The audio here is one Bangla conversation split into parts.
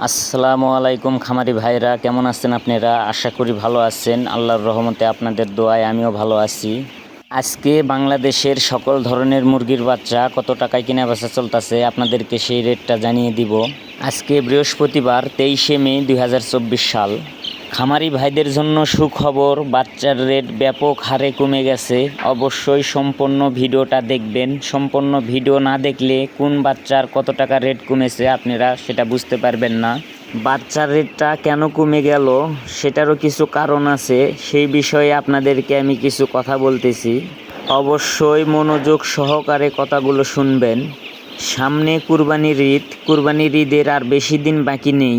আসসালামু আলাইকুম খামারি ভাইরা, কেমন আছেন আপনারা? আশা করি ভালো আছেন। আল্লাহর রহমতে আপনাদের দোয়ায় আমিও ভালো আছি। আজকে বাংলাদেশের সকল ধরনের মুরগির বাচ্চা কত টাকায় কেনা বেচা চলতেছে আপনাদেরকে সেই রেটটা জানিয়ে দিব। আজকে বৃহস্পতিবার 23শে মে 2024 সাল। খামারি ভাইদের জন্য সুখবর, বাচ্চার রেট ব্যাপক হারে কমে গেছে। অবশ্যই সম্পূর্ণ ভিডিওটা দেখবেন। সম্পূর্ণ ভিডিও না দেখলে কোন বাচ্চার কত টাকা রেট কমেছে আপনারা সেটা বুঝতে পারবেন না। বাচ্চার রেটটা কেন কমে গেল সেটারও কিছু কারণ আছে, সেই বিষয়ে আপনাদেরকে আমি কিছু কথা বলতেছি। অবশ্যই মনোযোগ সহকারে কথাগুলো শুনবেন। সামনে কুরবানির ঈদ। কুরবানির ঈদের আর বেশি দিন বাকি নেই।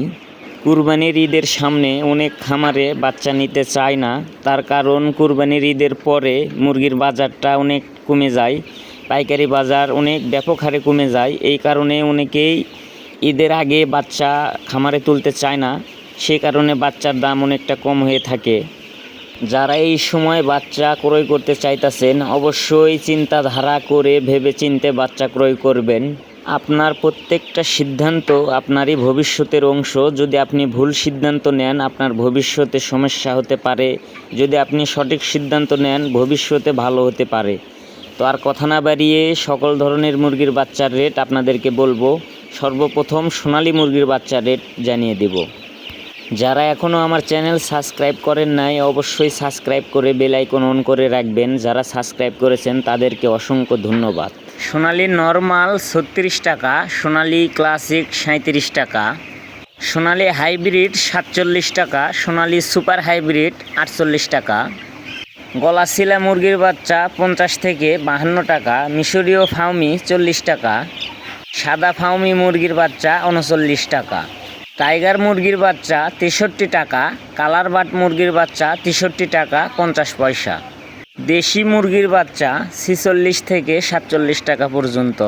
কুরবানির ঈদের সামনে অনেক খামারে বাচ্চা নিতে চায় না, তার কারণ কুরবানির ঈদের পরে মুরগির বাজারটা অনেক কমে যায়, পাইকারি বাজার অনেক ব্যাপক হারে কমে যায়। এই কারণে অনেকেই ঈদের আগে বাচ্চা খামারে তুলতে চায় না, সে কারণে বাচ্চার দাম অনেকটা কম হয়ে থাকে। যারা এই সময় বাচ্চা ক্রয় করতে চাইতেছেন অবশ্যই চিন্তাধারা করে ভেবে চিন্তে বাচ্চা ক্রয় করবেন। আপনার প্রত্যেকটা সিদ্ধান্ত আপনারই ভবিষ্যতের অংশ। যদি আপনি ভুল সিদ্ধান্ত নেন আপনার ভবিষ্যতে সমস্যা হতে পারে, যদি আপনি সঠিক সিদ্ধান্ত নেন ভবিষ্যতে ভালো হতে পারে। তো আর কথা না বাড়িয়ে সকল ধরনের মুরগির বাচ্চার রেট আপনাদেরকে বলবো। সর্বপ্রথম সোনালী মুরগির বাচ্চার রেট জানিয়ে দেব। যারা এখনও আমার চ্যানেল সাবস্ক্রাইব করেন নাই অবশ্যই সাবস্ক্রাইব করে বেল আইকন অন করে রাখবেন। যারা সাবস্ক্রাইব করেছেন তাদেরকে অসংখ্য ধন্যবাদ। সোনালী নরমাল 36 টাকা, সোনালী ক্লাসিক 37 টাকা, সোনালী হাইব্রিড 47 টাকা, সোনালী সুপার হাইব্রিড 48 টাকা, গলাশিলা মুরগির বাচ্চা 50 থেকে 52 টাকা, মিশরীয় ফাউমি 40 টাকা, সাদা ফাউমি মুরগির বাচ্চা 39 টাকা, টাইগার মুরগির বাচ্চা 63 টাকা, কালার বাট মুরগির বাচ্চা 63 টাকা 50 পয়সা, দেশি মুরগির বাচ্চা 46 থেকে 47 টাকা পর্যন্ত,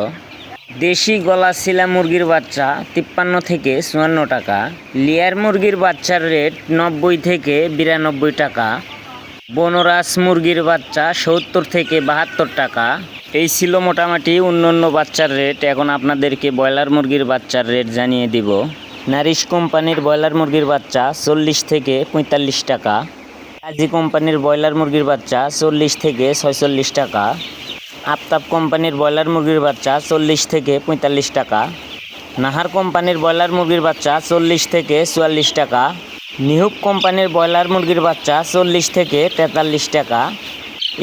দেশি গলাশিলা মুরগির বাচ্চা 53 থেকে 54 টাকা, লেয়ার মুরগির বাচ্চার রেট 90 থেকে 92 টাকা, বনরাজ মুরগির বাচ্চা 70 থেকে 72 টাকা। এই ছিল মোটামুটি অন্যান্য বাচ্চার রেট। এখন আপনাদেরকে ব্রয়লার মুরগির বাচ্চার রেট জানিয়ে দিব। নারিশ কোম্পানির ব্রয়লার মুরগির বাচ্চা 40 থেকে 45 টাকা, কাজী কোম্পানির ব্রয়লার মুরগির বাচ্চা 40 থেকে 46 টাকা, আফতাব কোম্পানির ব্রয়লার মুরগির বাচ্চা 40 থেকে 45 টাকা, নাহার কোম্পানির ব্রয়লার মুরগির বাচ্চা 40 থেকে 44 টাকা, নিহুক কোম্পানির ব্রয়লার মুরগির বাচ্চা 40 থেকে 43 টাকা,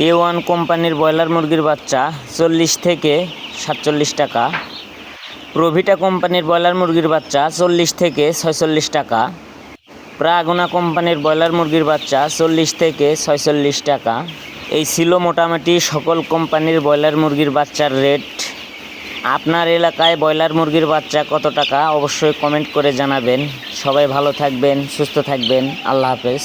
A1 কোম্পানির ব্রয়লার মুরগির বাচ্চা 40 থেকে 47 টাকা, প্রভিটা কোম্পানির ব্রয়লার মুরগির বাচ্চা 40 থেকে 46 টাকা, প্রাগোনা কোম্পানির ব্রয়লার মুরগির বাচ্চা 40 থেকে 46 টাকা। এই ছিল মোটামুটি সকল কোম্পানির ব্রয়লার মুরগির বাচ্চার রেট। আপনার এলাকায় ব্রয়লার মুরগির বাচ্চা কত টাকা অবশ্যই কমেন্ট করে জানাবেন। সবাই ভালো থাকবেন, সুস্থ থাকবেন। আল্লাহ হাফেজ।